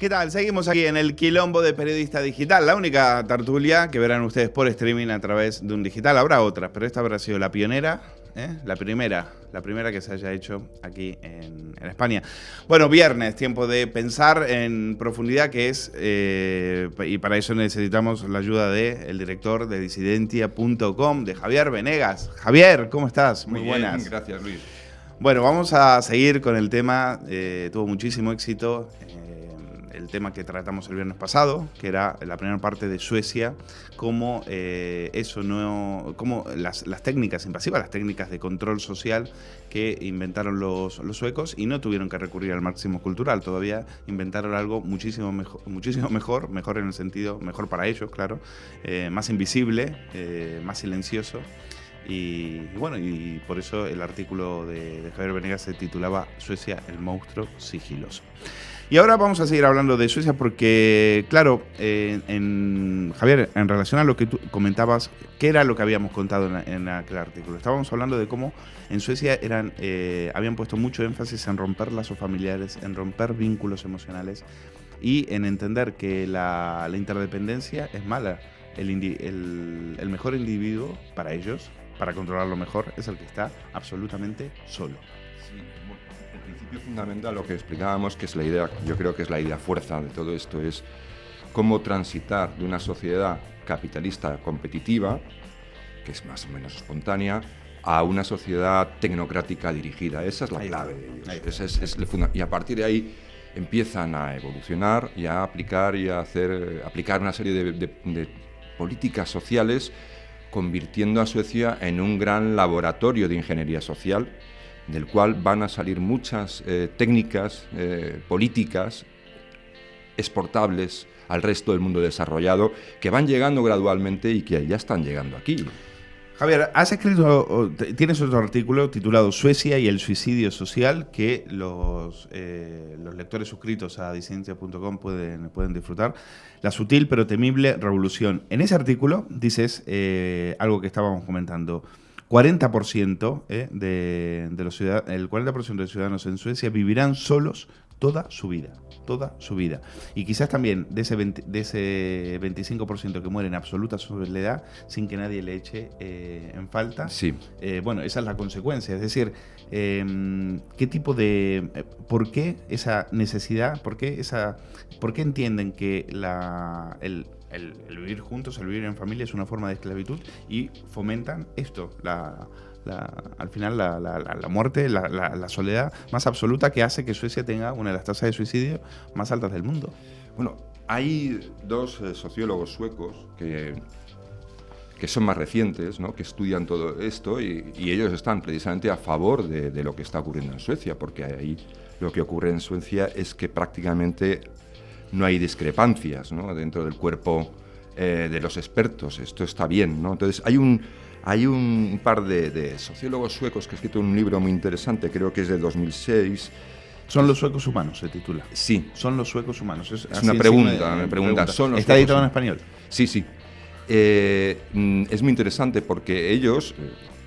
¿Qué tal? Seguimos aquí en el Quilombo de Periodista Digital, la única tertulia que verán ustedes por streaming a través de un digital. Habrá otras, pero esta habrá sido la pionera, la primera que se haya hecho aquí en España. Bueno, viernes, tiempo de pensar en profundidad, que es, y para eso necesitamos la ayuda del director de Disidentia.com, de Javier Venegas. Javier, ¿cómo estás? Muy buenas. Bien, gracias, Luis. Bueno, vamos a seguir con el tema, tuvo muchísimo éxito, el tema que tratamos el viernes pasado, que era la primera parte de Suecia, cómo las técnicas invasivas, las técnicas de control social que inventaron los suecos, y no tuvieron que recurrir al marxismo cultural, todavía inventaron algo muchísimo mejor en el sentido, mejor para ellos, claro, más invisible, más silencioso. Y bueno, y por eso el artículo de Javier Venegas se titulaba Suecia, el monstruo sigiloso. Y ahora vamos a seguir hablando de Suecia porque, claro, Javier, en relación a lo que tú comentabas, ¿qué era lo que habíamos contado en aquel artículo? Estábamos hablando de cómo en Suecia habían puesto mucho énfasis en romper lazos familiares, en romper vínculos emocionales y en entender que la interdependencia es mala. El mejor individuo para ellos, para controlarlo mejor, es el que está absolutamente solo. Sí, el principio fundamental, lo que explicábamos, que es la idea, yo creo que es la idea fuerza de todo esto, es cómo transitar de una sociedad capitalista competitiva, que es más o menos espontánea, a una sociedad tecnocrática dirigida. Esa es la clave de ellos. Y a partir de ahí empiezan a evolucionar y a aplicar una serie de políticas sociales, convirtiendo a Suecia en un gran laboratorio de ingeniería social, del cual van a salir muchas técnicas políticas exportables al resto del mundo desarrollado, que van llegando gradualmente y que ya están llegando aquí. Javier, tienes otro artículo titulado Suecia y el suicidio social, que los lectores suscritos a Disidencia.com pueden disfrutar. La sutil pero temible revolución. En ese artículo dices algo que estábamos comentando. 40% el 40% de los ciudadanos en Suecia vivirán solos toda su vida. Y quizás también de ese 25% que muere en absoluta soledad sin que nadie le eche en falta. Sí. Bueno, esa es la consecuencia. Es decir, ¿qué tipo de... ¿por qué esa necesidad? ¿Por qué entienden que el vivir juntos, el vivir en familia es una forma de esclavitud y fomentan esto, al final la muerte, la soledad más absoluta, que hace que Suecia tenga una de las tasas de suicidio más altas del mundo? Bueno, hay dos sociólogos suecos que son más recientes, ¿no?, que estudian todo esto y ellos están precisamente a favor de lo que está ocurriendo en Suecia, porque ahí lo que ocurre en Suecia es que prácticamente no hay discrepancias, ¿no?, dentro del cuerpo de los expertos. Esto está bien, ¿no? Entonces hay un par de sociólogos suecos que han escrito un libro muy interesante, creo que es de 2006. ¿Son los suecos humanos, se titula? Sí. Son los suecos humanos. Es una pregunta. ¿Son los ¿Está editado en español? Sí. Es muy interesante porque ellos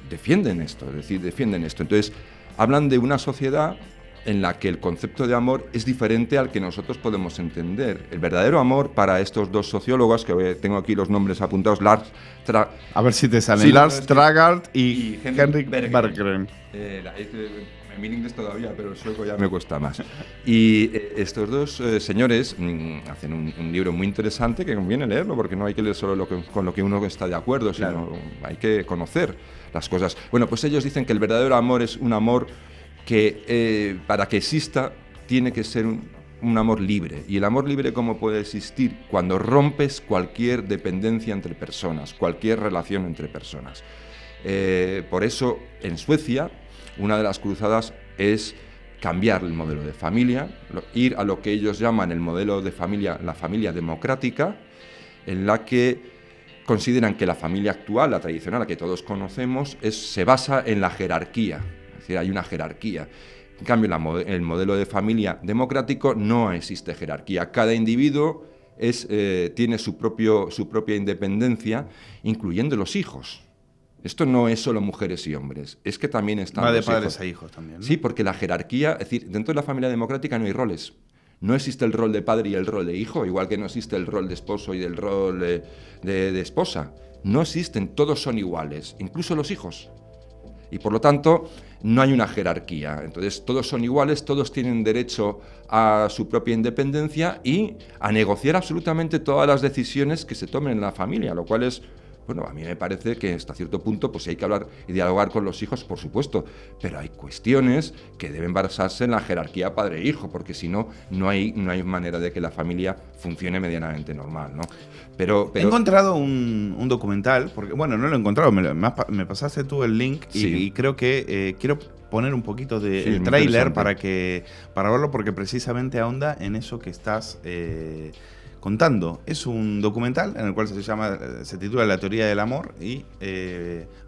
defienden esto. Entonces, hablan de una sociedad en la que el concepto de amor es diferente al que nosotros podemos entender. El verdadero amor para estos dos sociólogos, que tengo aquí los nombres apuntados, a ver si te salen, sí, Lars Tragart y Henrik Berggren. En inglés todavía, pero el sueco ya me cuesta más. Y estos dos señores hacen un libro muy interesante que conviene leerlo, porque no hay que leer solo con lo que uno está de acuerdo, sino hay que conocer las cosas. Bueno, pues ellos dicen que el verdadero amor es un amor que para que exista tiene que ser un amor libre. ¿Y el amor libre cómo puede existir? Cuando rompes cualquier dependencia entre personas, cualquier relación entre personas. Por eso, en Suecia, una de las cruzadas es cambiar el modelo de familia, ir a lo que ellos llaman el modelo de familia, la familia democrática, en la que consideran que la familia actual, la tradicional, la que todos conocemos, se basa en la jerarquía. Es decir, hay una jerarquía. En cambio, en el modelo de familia democrático no existe jerarquía. Cada individuo tiene su propia independencia, incluyendo los hijos. Esto no es solo mujeres y hombres, es que también están va de los padres hijos. a hijos también, ¿no? Sí, porque la jerarquía, es decir, dentro de la familia democrática no hay roles. No existe el rol de padre y el rol de hijo, igual que no existe el rol de esposo y el rol de esposa. No existen, todos son iguales, incluso los hijos. Y por lo tanto, no hay una jerarquía. Entonces, todos son iguales, todos tienen derecho a su propia independencia y a negociar absolutamente todas las decisiones que se tomen en la familia, lo cual es... Bueno, a mí me parece que hasta cierto punto pues hay que hablar y dialogar con los hijos, por supuesto, pero hay cuestiones que deben basarse en la jerarquía padre-hijo, porque si no, no hay manera de que la familia funcione medianamente normal, ¿no? Pero he encontrado un documental, porque bueno, no lo he encontrado, me pasaste tú el link y creo que quiero poner un poquito del tráiler para verlo, porque precisamente ahonda en eso que estás... contando. Es un documental en el cual se titula La teoría del amor y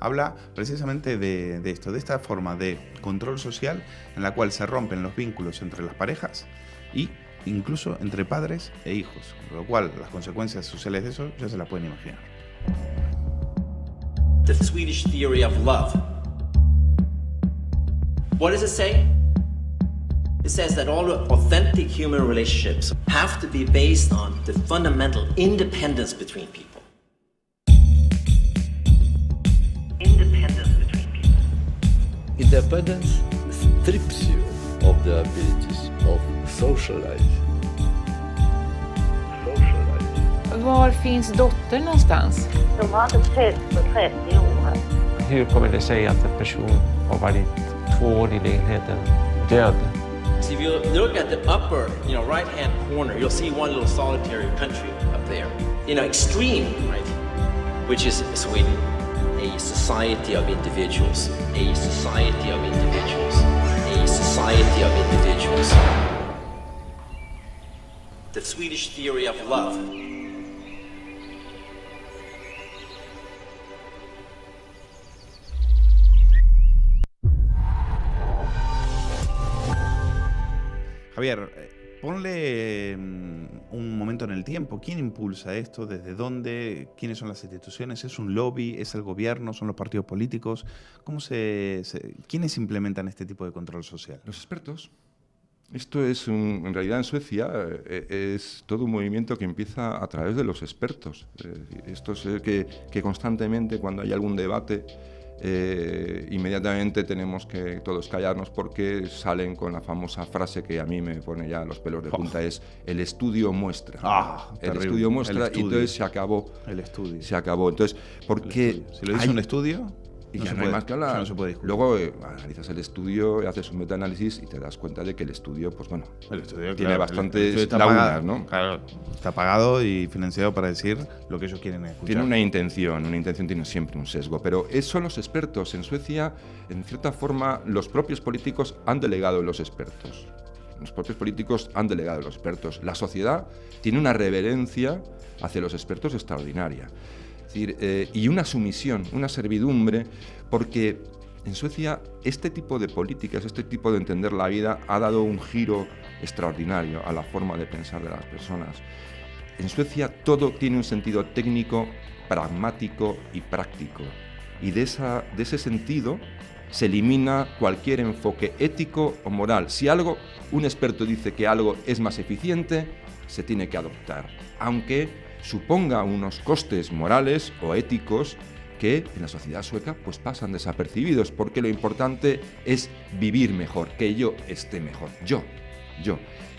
habla precisamente de esto, de esta forma de control social en la cual se rompen los vínculos entre las parejas y incluso entre padres e hijos, con lo cual las consecuencias sociales de eso ya se las pueden imaginar. The Swedish theory of love. What does it say? It says that all authentic human relationships have to be based on the fundamental independence between people. Independence between people. Independence strips you of the abilities of social life. Var finns dottern någonstans? De har inte setts på 30 år. Hur kommer det sig att en person har varit 2 år i lägenheten död? So if you look at the upper, right-hand corner, you'll see one little solitary country up there. Extreme, right? Which is Sweden. A society of individuals. A society of individuals. A society of individuals. The Swedish theory of love. Javier, ponle un momento en el tiempo. ¿Quién impulsa esto? ¿Desde dónde? ¿Quiénes son las instituciones? ¿Es un lobby? ¿Es el gobierno? ¿Son los partidos políticos? ¿Quiénes implementan este tipo de control social? Los expertos. Esto es, en realidad en Suecia, es todo un movimiento que empieza a través de los expertos. Esto es que constantemente, cuando hay algún debate, inmediatamente tenemos que todos callarnos porque salen con la famosa frase que a mí me pone ya los pelos de punta, es el estudio muestra. El estudio muestra, y entonces se acabó. El estudio. Se acabó. Entonces, ¿por qué? Si lo dice un estudio... Y ya no hay más que hablar. No se puede discutir. Luego analizas el estudio, haces un metaanálisis y te das cuenta de que el estudio, pues bueno, el estudio, tiene bastantes lagunas, ¿no? Claro, está pagado y financiado para decir lo que ellos quieren escuchar. Tiene una intención tiene siempre un sesgo, pero son los expertos. En Suecia, en cierta forma, los propios políticos han delegado en los expertos. Los propios políticos han delegado en los expertos. La sociedad tiene una reverencia hacia los expertos extraordinaria. Es decir, y una sumisión, una servidumbre, porque en Suecia este tipo de políticas, este tipo de entender la vida ha dado un giro extraordinario a la forma de pensar de las personas. En Suecia todo tiene un sentido técnico, pragmático y práctico, y de ese sentido se elimina cualquier enfoque ético o moral. Si un experto dice que algo es más eficiente, se tiene que adoptar, aunque suponga unos costes morales o éticos que en la sociedad sueca pues pasan desapercibidos, porque lo importante es vivir mejor, que yo esté mejor, yo.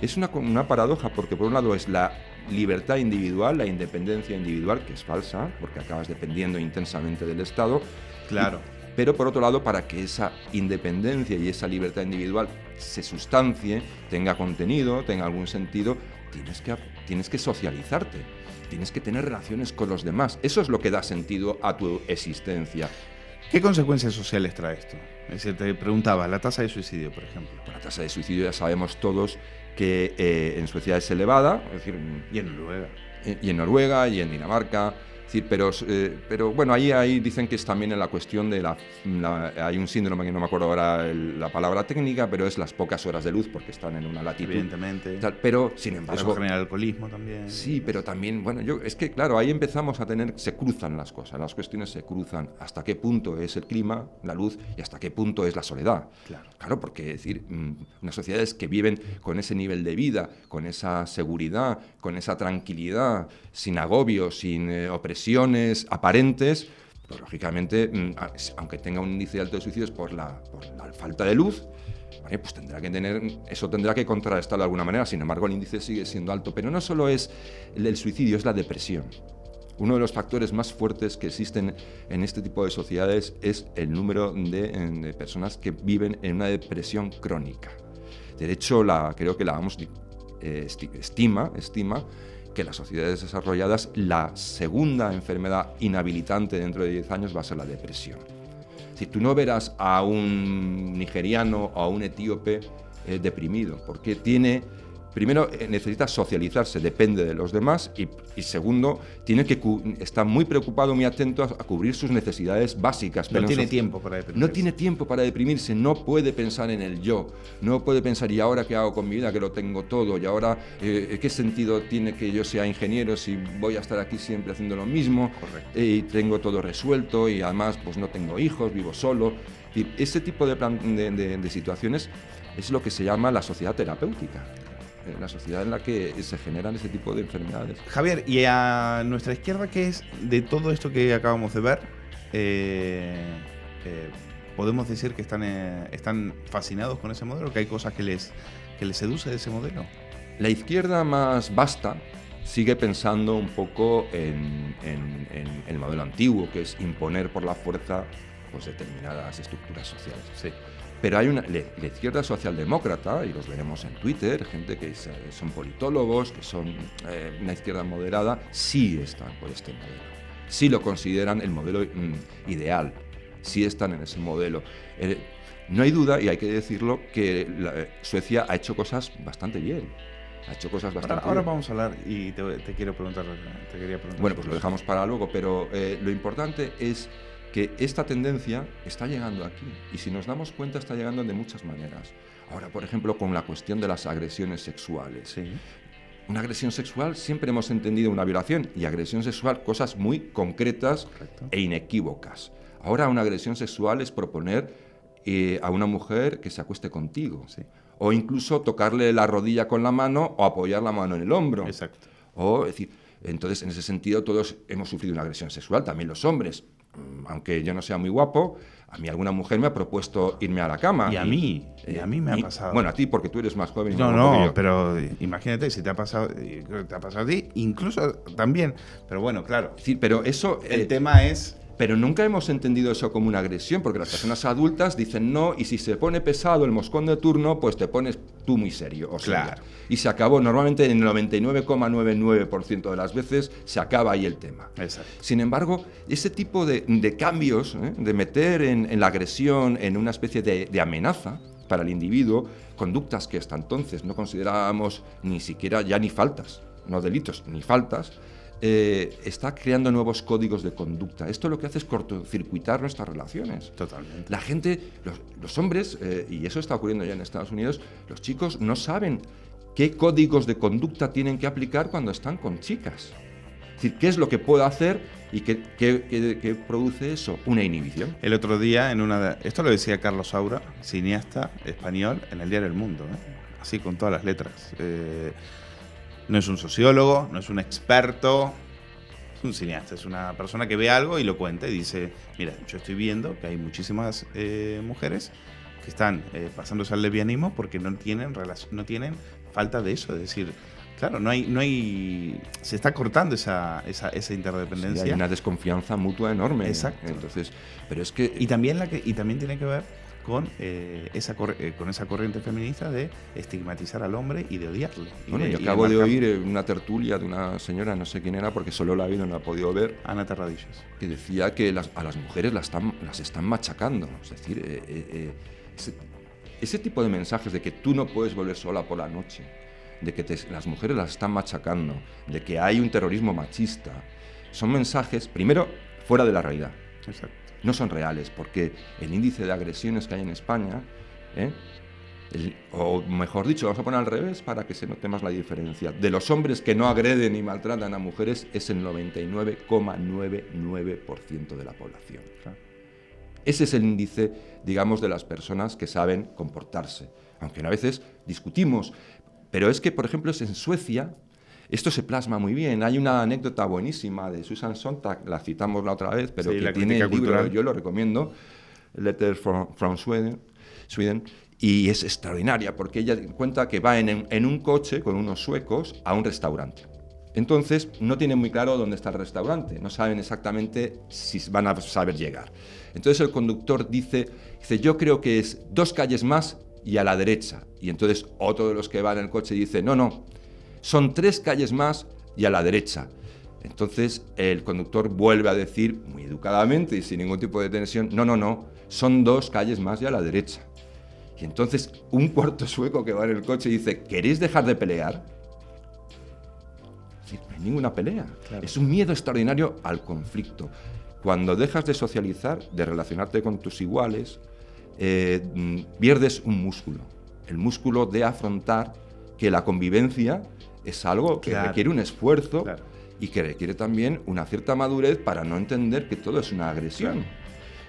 Es una paradoja, porque por un lado es la libertad individual, la independencia individual, que es falsa, porque acabas dependiendo intensamente del Estado. Claro. Pero por otro lado, para que esa independencia y esa libertad individual se sustancie, tenga contenido, tenga algún sentido, tienes que socializarte. Tienes que tener relaciones con los demás. Eso es lo que da sentido a tu existencia. ¿Qué consecuencias sociales trae esto? Es decir, te preguntaba, la tasa de suicidio, por ejemplo. La tasa de suicidio ya sabemos todos que en Suecia es elevada. Es decir, y en Noruega. Y en Noruega, y en Dinamarca. Es decir, pero bueno, ahí dicen que es también en la cuestión de hay un síndrome que no me acuerdo ahora la palabra técnica, pero es las pocas horas de luz porque están en una latitud. Evidentemente. Tal, pero, sin embargo... Eso genera alcoholismo también. Sí, pero también, bueno, es que claro, ahí empezamos a se cruzan las cosas, las cuestiones se cruzan. ¿Hasta qué punto es el clima, la luz, y hasta qué punto es la soledad? Claro, porque decir, unas sociedades que viven con ese nivel de vida, con esa seguridad, con esa tranquilidad, sin agobios, sin opresiones aparentes, pues lógicamente, aunque tenga un índice alto de suicidios por la falta de luz, ¿vale? Pues tendrá que contrarrestarlo de alguna manera. Sin embargo, el índice sigue siendo alto. Pero no solo es el suicidio, es la depresión. Uno de los factores más fuertes que existen en este tipo de sociedades es el número de personas que viven en una depresión crónica. De hecho, creo que la OMS estima que en las sociedades desarrolladas la segunda enfermedad inhabilitante dentro de 10 años va a ser la depresión. Si tú no verás a un nigeriano o a un etíope deprimido, porque primero necesita socializarse, depende de los demás, y segundo, tiene que estar muy preocupado, muy atento a cubrir sus necesidades básicas. No tiene tiempo para deprimirse. No tiene tiempo para deprimirse, no puede pensar en el yo, no puede pensar, ¿y ahora qué hago con mi vida? Que lo tengo todo, y ahora ¿qué sentido tiene que yo sea ingeniero si voy a estar aquí siempre haciendo lo mismo? Correcto. Y tengo todo resuelto, y además pues no tengo hijos, vivo solo. Y ese tipo de situaciones es lo que se llama la sociedad terapéutica. La sociedad en la que se generan ese tipo de enfermedades. Javier, y a nuestra izquierda, ¿qué es de todo esto que acabamos de ver? ¿Podemos decir que están fascinados con ese modelo? ¿Que hay cosas que les seduce de ese modelo? La izquierda más vasta sigue pensando un poco en el modelo antiguo, que es imponer por la fuerza pues, determinadas estructuras sociales. Sí. Pero hay la izquierda socialdemócrata, y los veremos en Twitter, gente que son politólogos, que son una izquierda moderada, sí están por este modelo. Sí lo consideran el modelo ideal, sí están en ese modelo. No hay duda, y hay que decirlo, que Suecia ha hecho cosas bastante bien. Ahora vamos a hablar y te quería preguntar. Bueno, pues lo dejamos para luego, pero lo importante es que esta tendencia está llegando aquí, y si nos damos cuenta está llegando de muchas maneras. Ahora, por ejemplo, con la cuestión de las agresiones sexuales. Sí. Una agresión sexual, siempre hemos entendido una violación, y agresión sexual, cosas muy concretas. Correcto. E inequívocas. Ahora una agresión sexual es proponer a una mujer que se acueste contigo. Sí. O incluso tocarle la rodilla con la mano o apoyar la mano en el hombro. Exacto. O, es decir, entonces, en ese sentido, todos hemos sufrido una agresión sexual, también los hombres. Aunque yo no sea muy guapo, a mí alguna mujer me ha propuesto irme a la cama. Y a mí me ha pasado. Bueno, a ti porque tú eres más joven. No, pero imagínate si te ha pasado a ti, incluso también. Pero bueno, claro. Es decir, pero eso... El tema es... Pero nunca hemos entendido eso como una agresión, porque las personas adultas dicen no, y si se pone pesado el moscón de turno, pues te pones tú muy serio. O sea, claro. Y se acabó, normalmente en el 99,99% de las veces se acaba ahí el tema. Exacto. Sin embargo, ese tipo de cambios, de meter en la agresión, en una especie de amenaza para el individuo, conductas que hasta entonces no considerábamos ni siquiera ya ni faltas, no delitos, ni faltas, está creando nuevos códigos de conducta. Esto lo que hace es cortocircuitar nuestras relaciones. Totalmente. La gente, los hombres, y eso está ocurriendo ya en Estados Unidos, los chicos no saben qué códigos de conducta tienen que aplicar cuando están con chicas. Es decir, qué es lo que puedo hacer y qué produce eso, una inhibición. El otro día, esto lo decía Carlos Saura, cineasta español, en el diario El Mundo, así con todas las letras. No es un sociólogo, no es un experto, es un cineasta, es una persona que ve algo y lo cuenta y dice, mira, yo estoy viendo que hay muchísimas mujeres que están pasándose al lesbianismo porque no tienen falta de eso, es decir, claro, se está cortando esa interdependencia. Sí, hay una desconfianza mutua enorme. Exacto. Entonces, pero es que... Y también tiene que ver con esa corriente feminista de estigmatizar al hombre y de odiarle. Bueno, yo acabo de oír una tertulia de una señora, no sé quién era, porque solo la he oído, no la he podido ver. Ana Terradillos. Que decía que a las mujeres las están machacando. Es decir, ese tipo de mensajes de que tú no puedes volver sola por la noche, de que las mujeres las están machacando, de que hay un terrorismo machista, son mensajes, primero, fuera de la realidad. Exacto. No son reales, porque el índice de agresiones que hay en España, o mejor dicho, vamos a poner al revés para que se note más la diferencia, de los hombres que no agreden y maltratan a mujeres es el 99,99% de la población. Ese es el índice, digamos, de las personas que saben comportarse, aunque a veces discutimos, pero es que, por ejemplo, es en Suecia. Esto se plasma muy bien. Hay una anécdota buenísima de Susan Sontag, la citamos la otra vez, pero sí, que tiene el libro, cultural. yo lo recomiendo, Letters from Sweden, y es extraordinaria, porque ella cuenta que va en un coche con unos suecos a un restaurante. Entonces, no tienen muy claro dónde está el restaurante, no saben exactamente si van a saber llegar. Entonces el conductor dice, yo creo que es 2 calles más y a la derecha. Y entonces otro de los que va en el coche dice, no, son 3 calles más y a la derecha. Entonces el conductor vuelve a decir, muy educadamente y sin ningún tipo de tensión, no, son 2 calles más y a la derecha. Y entonces un cuarto sueco que va en el coche dice, ¿queréis dejar de pelear? Es decir, no hay ninguna pelea. Claro. Es un miedo extraordinario al conflicto. Cuando dejas de socializar, de relacionarte con tus iguales, pierdes un músculo. El músculo de afrontar que la convivencia es algo que requiere un esfuerzo y que requiere también una cierta madurez para no entender que todo es una agresión.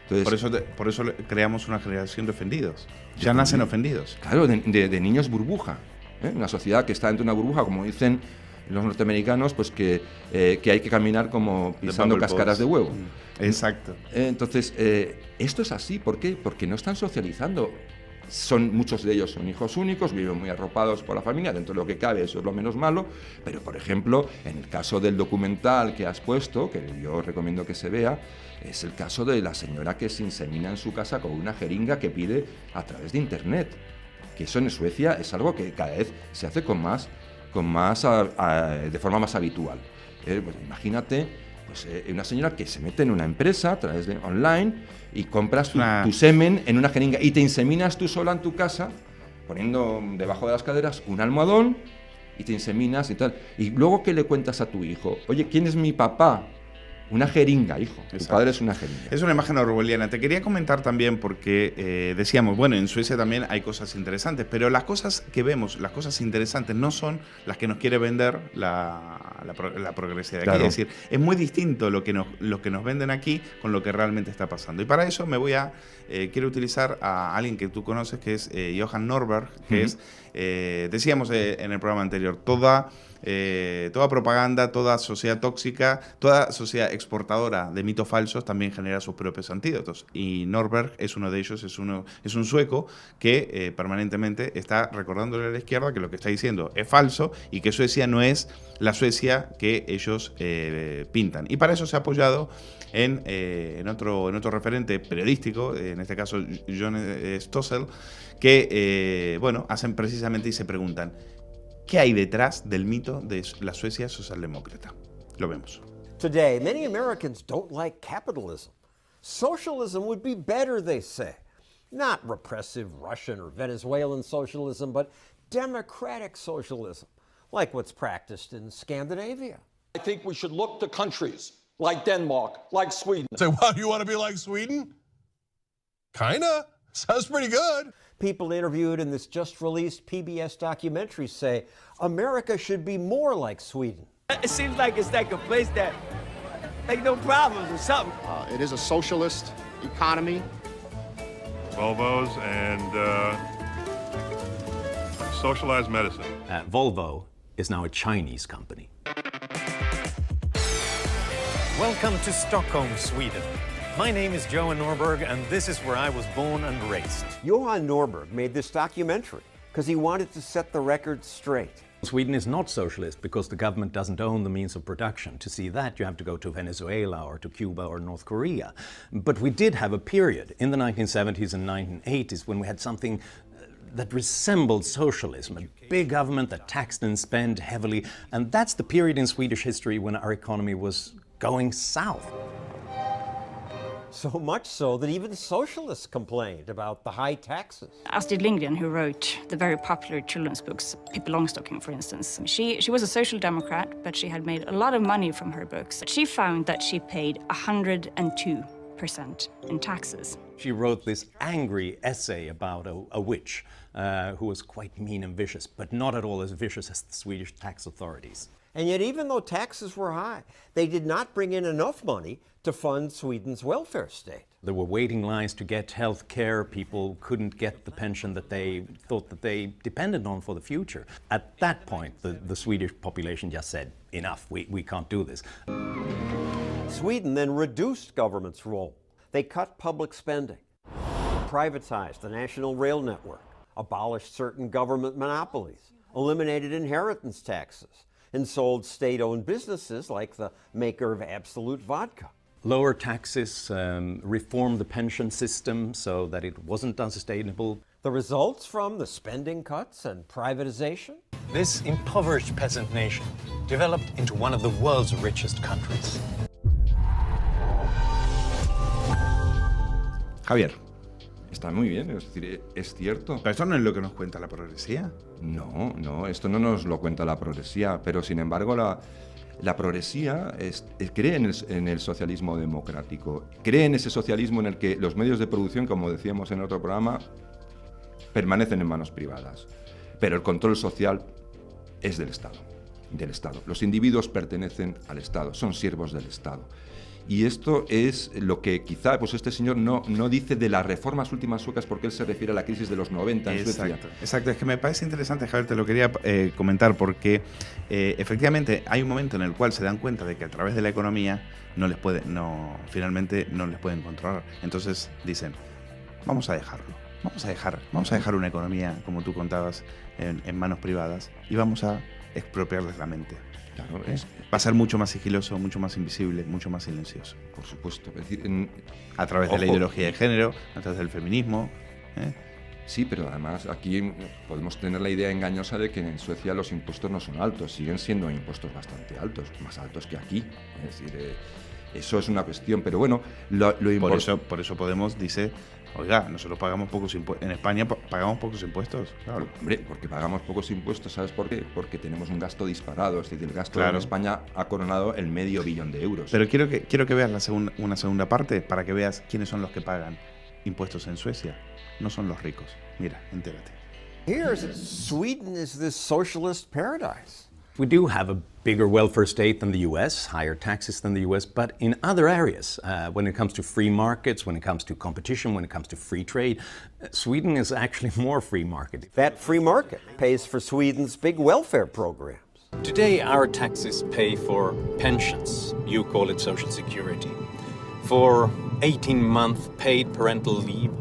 Entonces, por eso creamos una generación de ofendidos. Ya nacen ofendidos. Claro, de niños burbuja. Una sociedad que está dentro de una burbuja, como dicen los norteamericanos, pues que hay que caminar como pisando cáscaras de huevo. Exacto. Entonces, esto es así. ¿Por qué? Porque no están socializando. Muchos de ellos son hijos únicos, viven muy arropados por la familia, dentro de lo que cabe, eso es lo menos malo, pero por ejemplo, en el caso del documental que has puesto, que yo recomiendo que se vea, es el caso de la señora que se insemina en su casa con una jeringa que pide a través de internet, que eso en Suecia es algo que cada vez se hace de forma más habitual. Pues imagínate, una señora que se mete en una empresa a través de online y compras tu semen en una jeringa y te inseminas tú sola en tu casa, poniendo debajo de las caderas un almohadón y te inseminas y tal. Y luego, ¿qué le cuentas a tu hijo? Oye, ¿quién es mi papá? Una jeringa, hijo. Exacto. Tu padre es una jeringa. Es una imagen orwelliana. Te quería comentar también porque decíamos, bueno, en Suecia también hay cosas interesantes, pero las cosas que vemos, las cosas interesantes, no son las que nos quiere vender la progresividad. Claro. Es decir, es muy distinto lo que nos venden aquí con lo que realmente está pasando. Y para eso quiero utilizar a alguien que tú conoces, que es Johan Norberg, que es, decíamos en el programa anterior, toda propaganda, toda sociedad tóxica, toda sociedad exportadora de mitos falsos también genera sus propios antídotos. Y Norberg es uno de ellos, es un sueco que permanentemente está recordándole a la izquierda que lo que está diciendo es falso y que Suecia no es la Suecia que ellos pintan. Y para eso se ha apoyado en otro referente periodístico, en este caso John Stossel, que hacen precisamente y se preguntan, ¿qué hay detrás del mito de la Suecia socialdemócrata? Lo vemos. Today, many Americans don't like capitalism. Socialism would be better, they say. Not repressive Russian or Venezuelan socialism, but democratic socialism, like what's practiced in Scandinavia. I think we should look to countries like Denmark, like Sweden. Say, wow, you want to be like Sweden? Kinda. Sounds pretty good. People interviewed in this just-released PBS documentary say America should be more like Sweden. It seems like it's like a place that, like, no problems or something. It is a socialist economy. Volvos and socialized medicine. Volvo is now a Chinese company. Welcome to Stockholm, Sweden. My name is Johan Norberg, and this is where I was born and raised. Johan Norberg made this documentary because he wanted to set the record straight. Sweden is not socialist because the government doesn't own the means of production. To see that, you have to go to Venezuela or to Cuba or North Korea. But we did have a period in the 1970s and 1980s when we had something that resembled socialism, a big government that taxed and spent heavily. And that's the period in Swedish history when our economy was going south. So much so that even socialists complained about the high taxes. Astrid Lindgren, who wrote the very popular children's books, Pippi Longstocking, for instance, she was a social democrat, but she had made a lot of money from her books. She found that she paid 102% in taxes. She wrote this angry essay about a witch who was quite mean and vicious, but not at all as vicious as the Swedish tax authorities. And yet, even though taxes were high, they did not bring in enough money to fund Sweden's welfare state. There were waiting lines to get health care. People couldn't get the pension that they thought that they depended on for the future. At that point, the Swedish population just said, enough, we can't do this. Sweden then reduced government's role. They cut public spending, privatized the national rail network, abolished certain government monopolies, eliminated inheritance taxes, and sold state-owned businesses like the maker of Absolut vodka. Lower taxes, reformed the pension system so that it wasn't unsustainable. The results from the spending cuts and privatization? This impoverished peasant nation developed into one of the world's richest countries. Javier. Está muy bien, es decir, es cierto. ¿Pero esto no es lo que nos cuenta la progresía? No, esto no nos lo cuenta la progresía, pero sin embargo la progresía cree en el socialismo democrático, cree en ese socialismo en el que los medios de producción, como decíamos en otro programa, permanecen en manos privadas, pero el control social es del Estado. Los individuos pertenecen al Estado, son siervos del Estado. Y esto es lo que quizá pues este señor no dice de las reformas últimas suecas, porque él se refiere a la crisis de los 90 en Suecia. Exacto, es que me parece interesante, Javier, te lo quería comentar, porque efectivamente hay un momento en el cual se dan cuenta de que a través de la economía finalmente no les pueden controlar. Entonces dicen, vamos a dejarlo, vamos a dejar una economía, como tú contabas, en manos privadas, y vamos a expropiarles la mente. Claro, va a ser mucho más sigiloso, mucho más invisible, mucho más silencioso. Por supuesto. Es decir, a través de la ideología de género, a través del feminismo. Sí, pero además aquí podemos tener la idea engañosa de que en Suecia los impuestos no son altos, siguen siendo impuestos bastante altos, más altos que aquí. Es decir, eso es una cuestión, pero bueno, lo por eso Podemos dice, oiga, nosotros pagamos pocos impuestos, en España pagamos pocos impuestos. Claro. Hombre, porque pagamos pocos impuestos, ¿sabes por qué? Porque tenemos un gasto disparado, es decir, el gasto en España ha coronado el $500 million de euros. Pero quiero que veas una segunda parte para que veas quiénes son los que pagan impuestos en Suecia. No son los ricos. Mira, entérate. Here, Sweden is this socialist paradise. We do have a bigger welfare state than the US, higher taxes than the US, but in other areas, when it comes to free markets, when it comes to competition, when it comes to free trade, Sweden is actually more free market. That free market pays for Sweden's big welfare programs. Today, our taxes pay for pensions. You call it social security. For 18-month paid parental leave,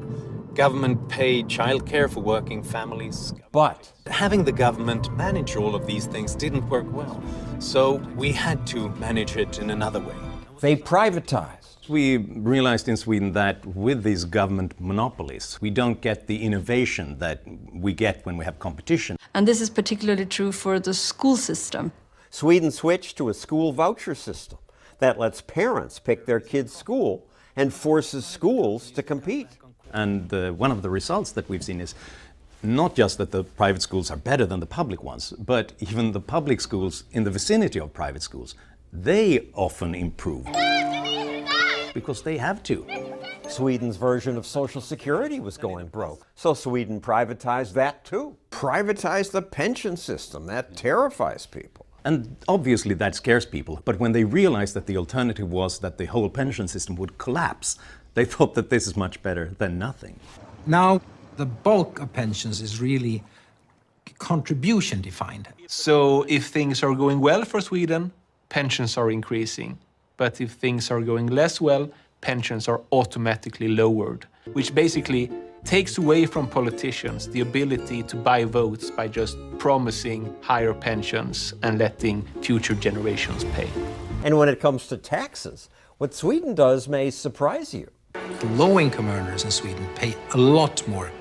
government-paid childcare for working families. But having the government manage all of these things didn't work well, so we had to manage it in another way. They privatized. We realized in Sweden that with these government monopolies, we don't get the innovation that we get when we have competition. And this is particularly true for the school system. Sweden switched to a school voucher system that lets parents pick their kids' school and forces schools to compete. And one of the results that we've seen is not just that the private schools are better than the public ones, but even the public schools in the vicinity of private schools, they often improve because they have to. Sweden's version of Social Security was going broke, so Sweden privatized that too. Privatized the pension system. That terrifies people. And obviously that scares people, but when they realized that the alternative was that the whole pension system would collapse, they thought that this is much better than nothing. Now, the bulk of pensions is really contribution defined. So if things are going well for Sweden, pensions are increasing. But if things are going less well, pensions are automatically lowered, which basically takes away from politicians the ability to buy votes by just promising higher pensions and letting future generations pay. And when it comes to taxes, what Sweden does may surprise you. Low-income earners in Sweden pay a lot more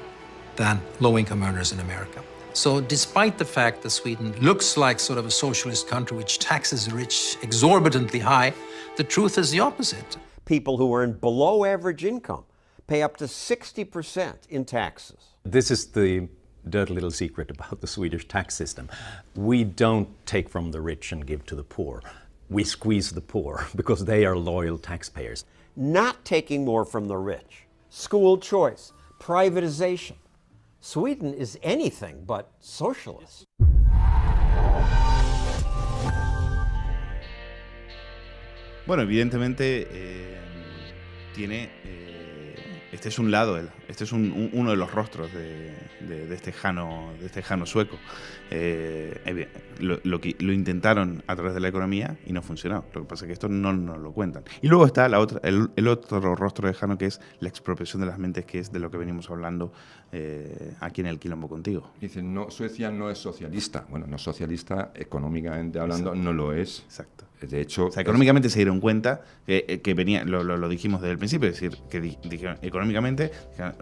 than low-income earners in America. So despite the fact that Sweden looks like sort of a socialist country which taxes the rich exorbitantly high, the truth is the opposite. People who earn below average income pay up to 60% in taxes. This is the dirty little secret about the Swedish tax system. We don't take from the rich and give to the poor. We squeeze the poor because they are loyal taxpayers. Not taking more from the rich. School choice, privatization. Sweden is anything but socialist. Bueno, evidentemente tiene... este es un lado, este es uno de los rostros de este Jano sueco. Lo intentaron a través de la economía y no funcionó. Lo que pasa es que esto no lo cuentan. Y luego está el otro rostro de Jano, que es la expropiación de las mentes, que es de lo que venimos hablando aquí en el Quilombo Contigo. Dicen, no, Suecia no es socialista. Bueno, no socialista, económicamente hablando, no lo es. Exacto. De hecho, o sea, económicamente se dieron cuenta que venía, lo dijimos desde el principio, es decir, que dijeron, económicamente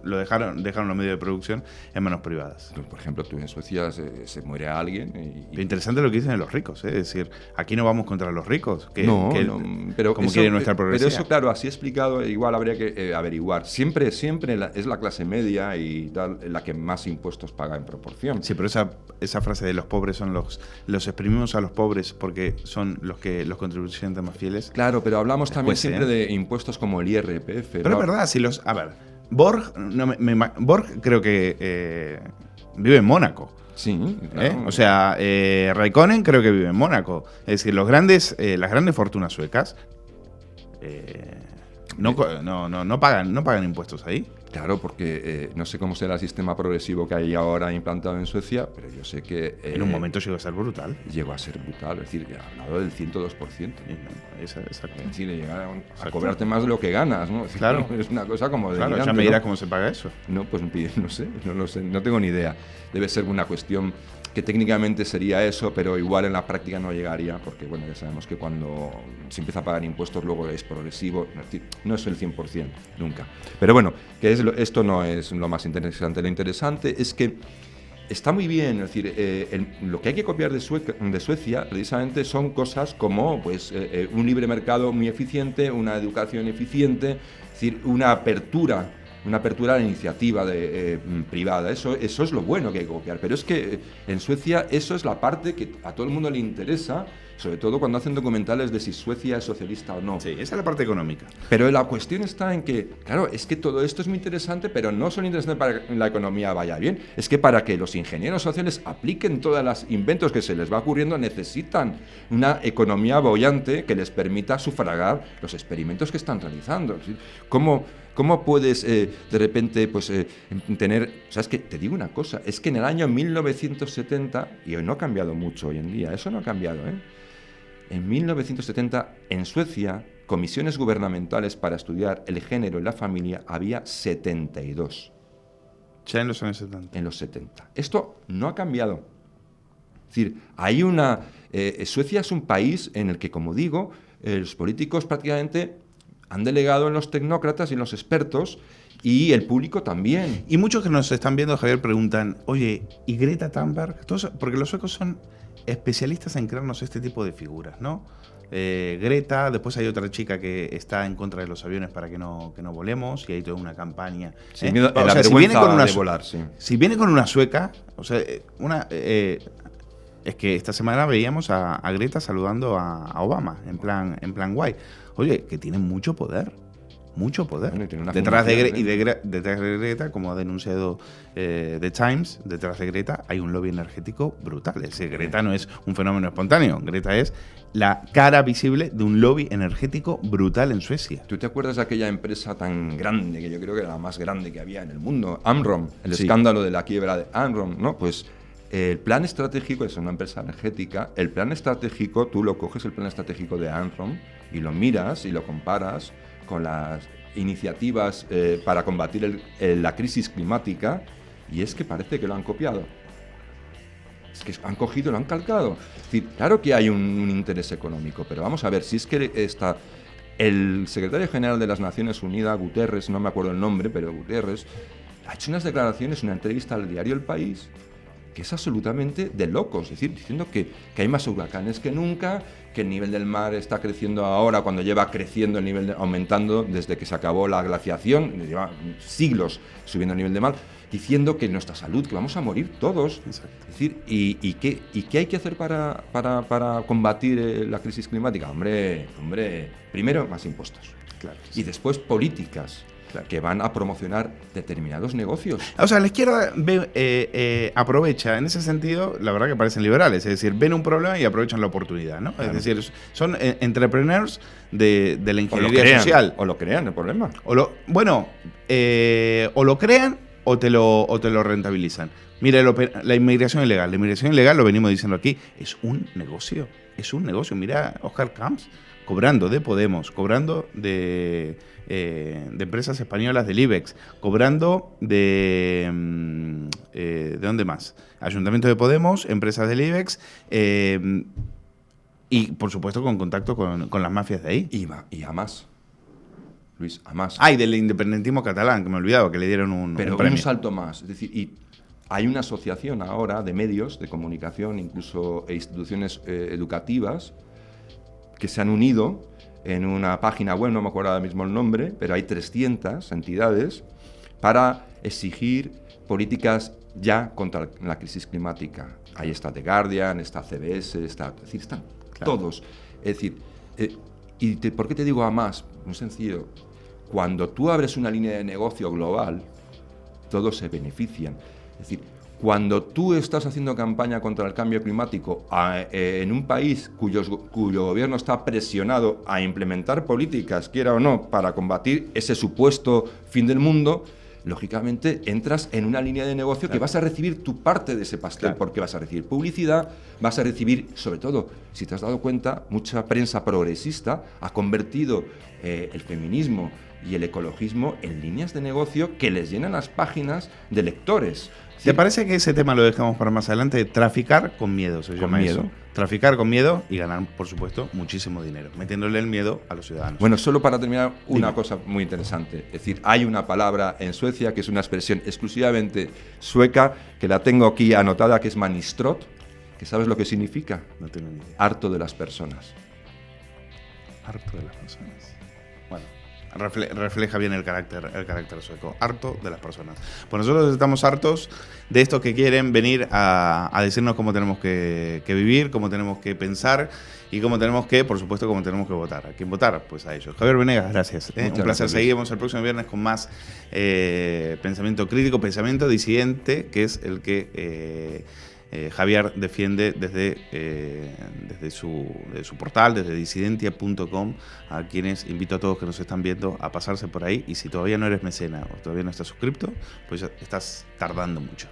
lo dejaron los medios de producción en manos privadas. Por ejemplo, tú en Suecia se muere alguien Lo interesante es lo que dicen los ricos, es decir, aquí no vamos contra los ricos, pero como eso, quiere nuestra progresía. Pero eso, claro, así explicado, igual habría que averiguar. Siempre es la clase media y tal la que más impuestos paga en proporción. Sí, pero esa frase de los pobres son los exprimimos a los pobres porque son los contribuyentes más fieles. Claro, pero hablamos también siempre de impuestos como el IRPF. Pero es verdad, a ver, Borg creo que vive en Mónaco. Sí, claro. O sea, Raikkonen creo que vive en Mónaco. Es decir, las grandes fortunas suecas no pagan impuestos ahí. Claro, porque no sé cómo será el sistema progresivo que hay ahora implantado en Suecia, pero yo sé que... en un momento llegó a ser brutal. Llegó a ser brutal, es decir, ha hablado del 102%. Exacto. Es decir, llegar a cobrarte más de lo que ganas, ¿no? Es decir, claro. Es una cosa como de... Claro, ya me dirás cómo se paga eso. No, pues no sé, no tengo ni idea. Debe ser una cuestión que técnicamente sería eso, pero igual en la práctica no llegaría, porque bueno, ya sabemos que cuando se empieza a pagar impuestos luego es progresivo, es decir, no es el 100%, nunca. Pero bueno, esto no es lo más interesante. Lo interesante es que está muy bien, es decir, lo que hay que copiar de Suecia precisamente son cosas como pues, un libre mercado muy eficiente, una educación eficiente, es decir, una apertura a la iniciativa privada. Eso es lo bueno que hay que copiar. Pero es que en Suecia eso es la parte que a todo el mundo le interesa, sobre todo cuando hacen documentales de si Suecia es socialista o no. Sí, esa es la parte económica. Pero la cuestión está en que, claro, es que todo esto es muy interesante, pero no solo interesante para que la economía vaya bien, es que para que los ingenieros sociales apliquen todos los inventos que se les va ocurriendo, necesitan una economía boyante que les permita sufragar los experimentos que están realizando. Es decir, ¿Cómo puedes de repente pues, tener... O sea, es que te digo una cosa, es que en el año 1970, y no ha cambiado mucho hoy en día, eso no ha cambiado, En 1970, en Suecia, comisiones gubernamentales para estudiar el género y la familia había 72. Ya en los años 70. En los 70. Esto no ha cambiado. Es decir, hay una... Suecia es un país en el que, como digo, los políticos prácticamente han delegado en los tecnócratas y en los expertos, y el público también. Y muchos que nos están viendo, Javier, preguntan, oye, ¿y Greta Thunberg? Porque los suecos son especialistas en crearnos este tipo de figuras, ¿no? Greta, después hay otra chica que está en contra de los aviones para que no volemos, y hay toda una campaña. Sí, la vergüenza de volar, sí. Si viene con una sueca, o sea, es que esta semana veíamos a Greta saludando a Obama, en plan guay. Oye, que tiene mucho poder. Mucho poder. Bueno, detrás de Greta, como ha denunciado The Times, detrás de Greta hay un lobby energético brutal. Es decir, Greta no es un fenómeno espontáneo. Greta es la cara visible de un lobby energético brutal en Suecia. ¿Tú te acuerdas de aquella empresa tan grande, que yo creo que era la más grande que había en el mundo? Amron, el escándalo de la quiebra de Amron, ¿no? Pues el plan estratégico es una empresa energética. El plan estratégico, tú lo coges, el plan estratégico de Amron, y lo miras y lo comparas con las iniciativas para combatir la crisis climática, y es que parece que lo han copiado. Es que han cogido, lo han calcado. Es decir, claro que hay un interés económico, pero vamos a ver, si es que el secretario general de las Naciones Unidas, Guterres, no me acuerdo el nombre, pero Guterres, ha hecho unas declaraciones, una entrevista al diario El País, que es absolutamente de locos, es decir, diciendo que hay más huracanes que nunca, que el nivel del mar está creciendo ahora cuando lleva creciendo aumentando desde que se acabó la glaciación, lleva siglos subiendo el nivel del mar, diciendo que nuestra salud, que vamos a morir todos. Exacto. Es decir, ¿y qué hay que hacer para combatir la crisis climática? Hombre, primero más impuestos. Claro, sí. Y después políticas. Claro. Que van a promocionar determinados negocios. O sea, la izquierda aprovecha, en ese sentido, la verdad que parecen liberales, es decir, ven un problema y aprovechan la oportunidad, ¿no? Claro. Es decir, son entrepreneurs de la ingeniería social. O lo crean, el problema. O lo crean o te lo rentabilizan. Mira, la inmigración ilegal. La inmigración ilegal, lo venimos diciendo aquí, es un negocio. Es un negocio. Mira, Oscar Camps cobrando de Podemos, cobrando de empresas españolas del IBEX, cobrando ¿de dónde más? Ayuntamiento de Podemos, empresas del IBEX, y por supuesto con contacto con las mafias de ahí. Y a más. Luis, a más. Y del independentismo catalán, que me he olvidado, que le dieron un premio. Un salto más. Es decir, y hay una asociación ahora de medios de comunicación, incluso instituciones educativas, que se han unido en una página web, no me acuerdo ahora mismo el nombre, pero hay 300 entidades para exigir políticas ya contra la crisis climática. Ahí está The Guardian, está CBS, están todos. Es decir, ¿por qué te digo a más? Muy sencillo. Cuando tú abres una línea de negocio global, todos se benefician. Es decir, cuando tú estás haciendo campaña contra el cambio climático en un país cuyo gobierno está presionado a implementar políticas, quiera o no, para combatir ese supuesto fin del mundo, lógicamente entras en una línea de negocio que vas a recibir tu parte de ese pastel, porque vas a recibir publicidad, vas a recibir, sobre todo, si te has dado cuenta, mucha prensa progresista ha convertido el feminismo y el ecologismo en líneas de negocio que les llenan las páginas de lectores. ¿Te parece que ese tema lo dejamos para más adelante? Traficar con miedo, se llama eso. Traficar con miedo y ganar, por supuesto, muchísimo dinero, metiéndole el miedo a los ciudadanos. Bueno, solo para terminar, una cosa muy interesante. Es decir, hay una palabra en Suecia que es una expresión exclusivamente sueca, que la tengo aquí anotada, que es manistrot, que ¿sabes lo que significa? No tengo ni idea. Harto de las personas. Harto de las personas. Bueno, refleja bien el carácter sueco. Harto de las personas. Pues nosotros estamos hartos de estos que quieren venir a decirnos cómo tenemos que vivir, cómo tenemos que pensar y cómo tenemos que, por supuesto, cómo tenemos que votar. ¿A quién votar? Pues a ellos. Javier Venegas, gracias. Un placer. Gracias. Seguimos el próximo viernes con más pensamiento crítico, pensamiento disidente, que es el que Javier defiende desde su portal, desde disidentia.com, a quienes invito a todos que nos están viendo a pasarse por ahí, y si todavía no eres mecena o todavía no estás suscrito, pues ya estás tardando mucho.